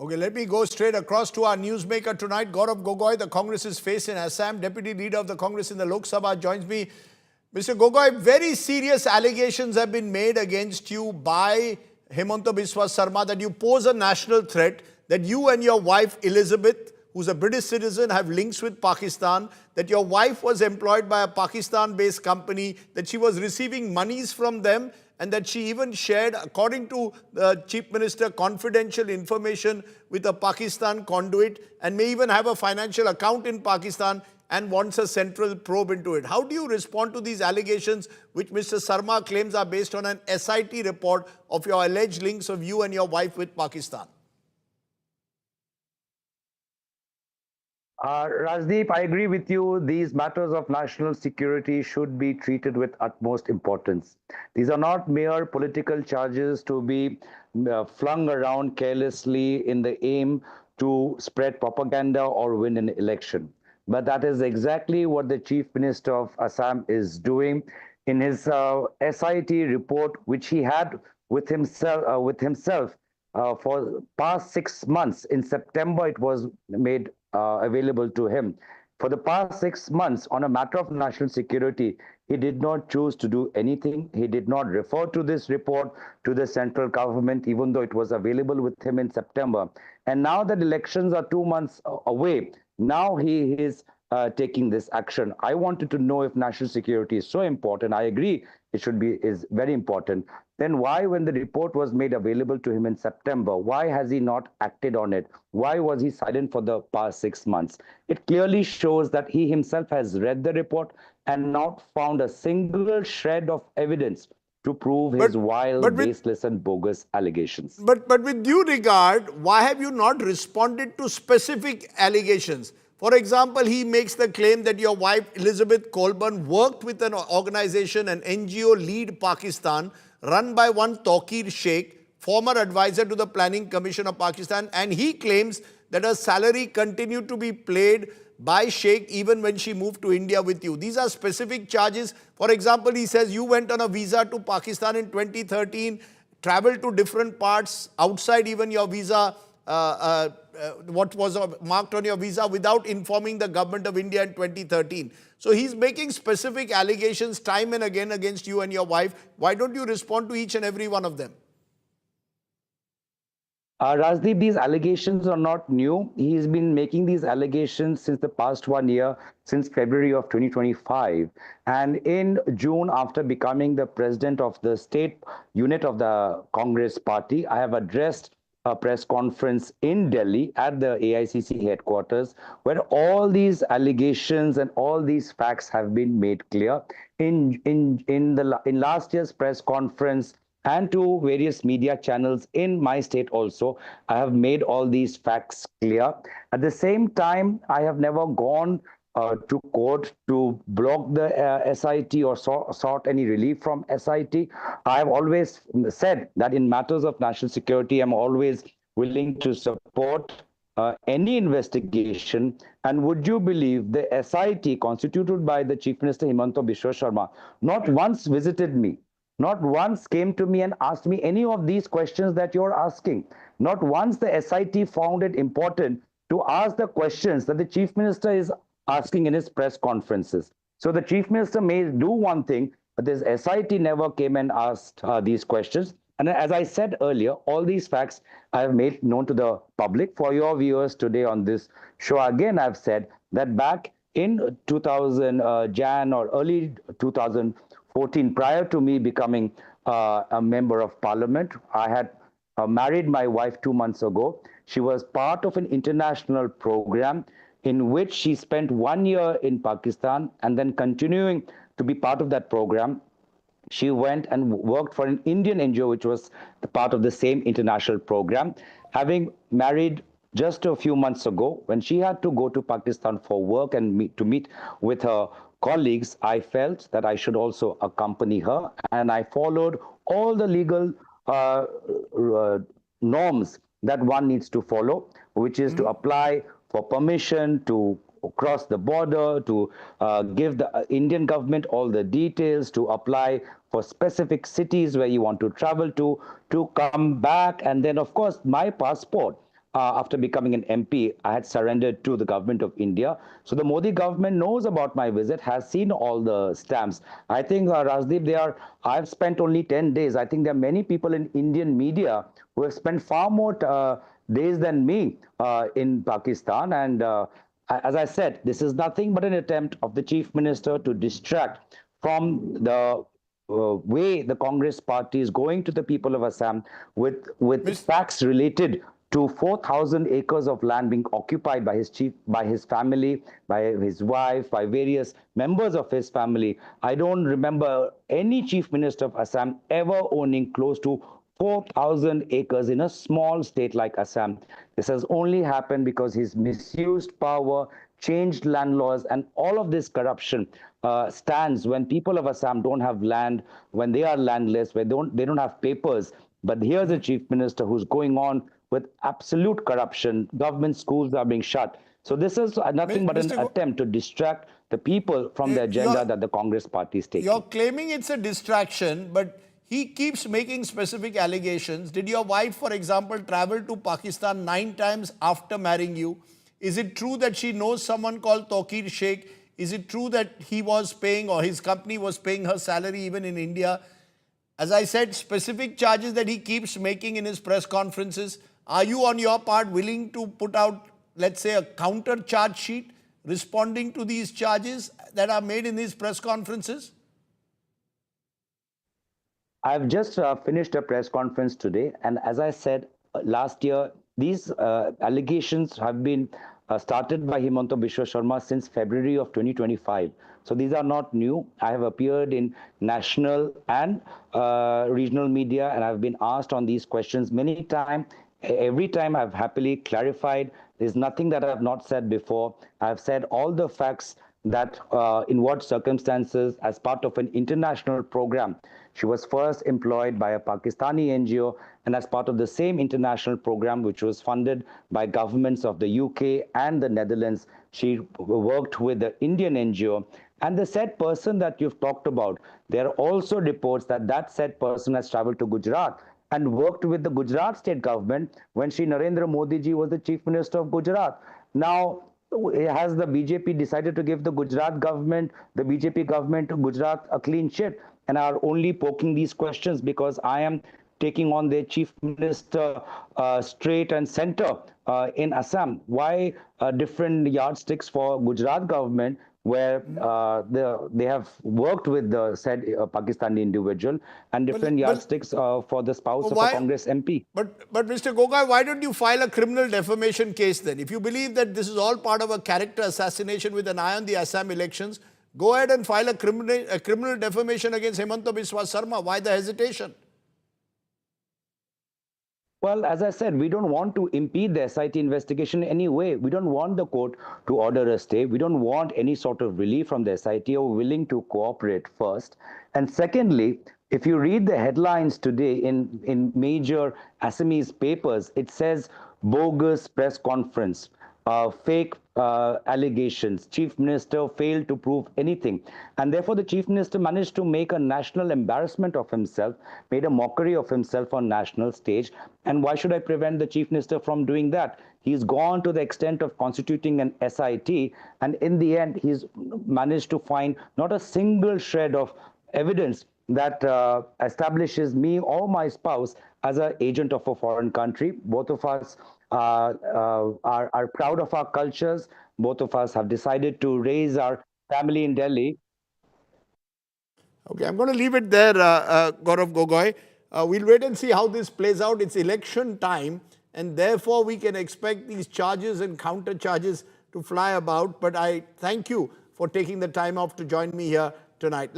Okay, let me go straight across to our newsmaker tonight. Gaurav Gogoi, the Congress's face in Assam, Deputy Leader of the Congress in the Lok Sabha, joins me. Mr. Gogoi, very serious allegations have been made against you by Himanta Biswa Sarma that you pose a national threat, that you and your wife Elizabeth, who's a British citizen, have links with Pakistan, that your wife was employed by a Pakistan-based company, that she was receiving monies from them, and that she even shared, according to the Chief Minister, confidential information with a Pakistan conduit and may even have a financial account in Pakistan and wants a central probe into it. How do you respond to these allegations, which Mr. Sarma claims are based on an SIT report of your alleged links of you and your wife with Pakistan? Rajdeep, I agree with you. These matters of national security should be treated with utmost importance. These are not mere political charges to be flung around carelessly in the aim to spread propaganda or win an election. But that is exactly what the Chief Minister of Assam is doing in his SIT report, which he had with himself for past 6 months. In September, it was made available to him. For the past 6 months, on a matter of national security, he did not choose to do anything. He did not refer to this report to the central government, even though it was available with him in September. And now that elections are 2 months away, now he is taking this action. I wanted to know if national security is so important. I agree it is very important. Then why, when the report was made available to him in September, why has he not acted on it? Why was he silent for the past 6 months? It clearly shows that he himself has read the report and not found a single shred of evidence to prove his wild, baseless and bogus allegations. But with due regard, why have you not responded to specific allegations? For example, he makes the claim that your wife Elizabeth Colburn worked with an organization, an NGO, Lead Pakistan, run by one Tawqir Sheikh, former advisor to the Planning Commission of Pakistan, and he claims that her salary continued to be paid by Sheikh even when she moved to India with you. These are specific charges. For example, he says you went on a visa to Pakistan in 2013, traveled to different parts outside even your visa, what was marked on your visa, without informing the government of India in 2013. So he's making specific allegations time and again against you and your wife. Why don't you respond to each and every one of them? Rajdeep, these allegations are not new. He's been making these allegations since the past 1 year, since February of 2025. And in June, after becoming the president of the state unit of the Congress party, I have addressed a press conference in Delhi at the AICC headquarters, where all these allegations and all these facts have been made clear. In last year's press conference, and to various media channels in my state also, I have made all these facts clear. At the same time, I have never gone to court to block the SIT or sought any relief from SIT. I have always said that in matters of national security, I'm always willing to support any investigation. And would you believe the SIT constituted by the Chief Minister Himanta Biswa Sarma not once visited me, not once came to me and asked me any of these questions that you're asking. Not once the SIT found it important to ask the questions that the Chief Minister is asking in his press conferences. So the Chief Minister may do one thing, but this SIT never came and asked these questions. And as I said earlier, all these facts I have made known to the public. For your viewers today on this show, again, I've said that back in 2000 Jan or early 2014, prior to me becoming a member of parliament, I had married my wife 2 months ago. She was part of an international program in which she spent 1 year in Pakistan, and then continuing to be part of that program, she went and worked for an Indian NGO, which was the part of the same international program. Having married just a few months ago, when she had to go to Pakistan for work and to meet with her colleagues, I felt that I should also accompany her, and I followed all the legal norms that one needs to follow, which is to apply for permission to cross the border, to give the Indian government all the details, to apply for specific cities where you want to travel to come back. And then, of course, my passport after becoming an MP, I had surrendered to the government of India. So the Modi government knows about my visit, has seen all the stamps. I think, Rajdeep, I've spent only 10 days. I think there are many people in Indian media who have spent far more days than me in Pakistan. And as I said, this is nothing but an attempt of the chief minister to distract from the way the Congress party is going to the people of Assam with Miss, facts related to 4,000 acres of land being occupied by his family, by his wife, by various members of his family. I don't remember any chief minister of Assam ever owning close to 4,000 acres in a small state like Assam. This has only happened because he's misused power, changed land laws, and all of this corruption stands when people of Assam don't have land, when they are landless, when they don't have papers. But here's a chief minister who's going on with absolute corruption. Government schools are being shut. So this is nothing but an Mr. attempt to distract the people from the agenda that the Congress party is taking. You're claiming it's a distraction, but he keeps making specific allegations. Did your wife, for example, travel to Pakistan 9 times after marrying you? Is it true that she knows someone called Tokir Sheikh? Is it true that he was paying or his company was paying her salary even in India? As I said, specific charges that he keeps making in his press conferences. Are you on your part willing to put out, let's say, a counter charge sheet responding to these charges that are made in these press conferences? I've just finished a press conference today, and as I said last year, these allegations have been started by Himanta Biswa Sarma since February of 2025. So these are not new. I have appeared in national and regional media, and I've been asked on these questions many times. Every time I've happily clarified. There's nothing that I've not said before. I've said all the facts that in what circumstances, as part of an international program. She was first employed by a Pakistani NGO, and as part of the same international program, which was funded by governments of the UK and the Netherlands, she worked with the Indian NGO. And the said person that you've talked about, there are also reports that that said person has traveled to Gujarat and worked with the Gujarat state government when Shri Narendra Modi ji was the chief minister of Gujarat. Now, has the BJP decided to give the Gujarat government, the BJP government to Gujarat a clean sheet, and are only poking these questions because I am taking on their chief minister straight and center in Assam? Why different yardsticks for Gujarat government where they have worked with the said Pakistani individual, and different yardsticks for the spouse of a Congress MP? But Mr. Gogoi, why don't you file a criminal defamation case then? If you believe that this is all part of a character assassination with an eye on the Assam elections, go ahead and file a criminal defamation against Himanta Biswa Sarma. Why the hesitation? Well, as I said, we don't want to impede the SIT investigation in any way. We don't want the court to order a stay. We don't want any sort of relief from the SIT. We're willing to cooperate first. And secondly, if you read the headlines today in major Assamese papers, it says bogus press conference, fake allegations. Chief Minister failed to prove anything. And therefore, the Chief Minister managed to make a national embarrassment of himself, made a mockery of himself on national stage. And why should I prevent the Chief Minister from doing that? He's gone to the extent of constituting an SIT. And in the end, he's managed to find not a single shred of evidence that establishes me or my spouse as an agent of a foreign country. Both of us are proud of our cultures. Both of us have decided to raise our family in Delhi. Okay, I'm going to leave it there, Gaurav Gogoi. We'll wait and see how this plays out. It's election time, and therefore we can expect these charges and counter charges to fly about. But I thank you for taking the time off to join me here tonight.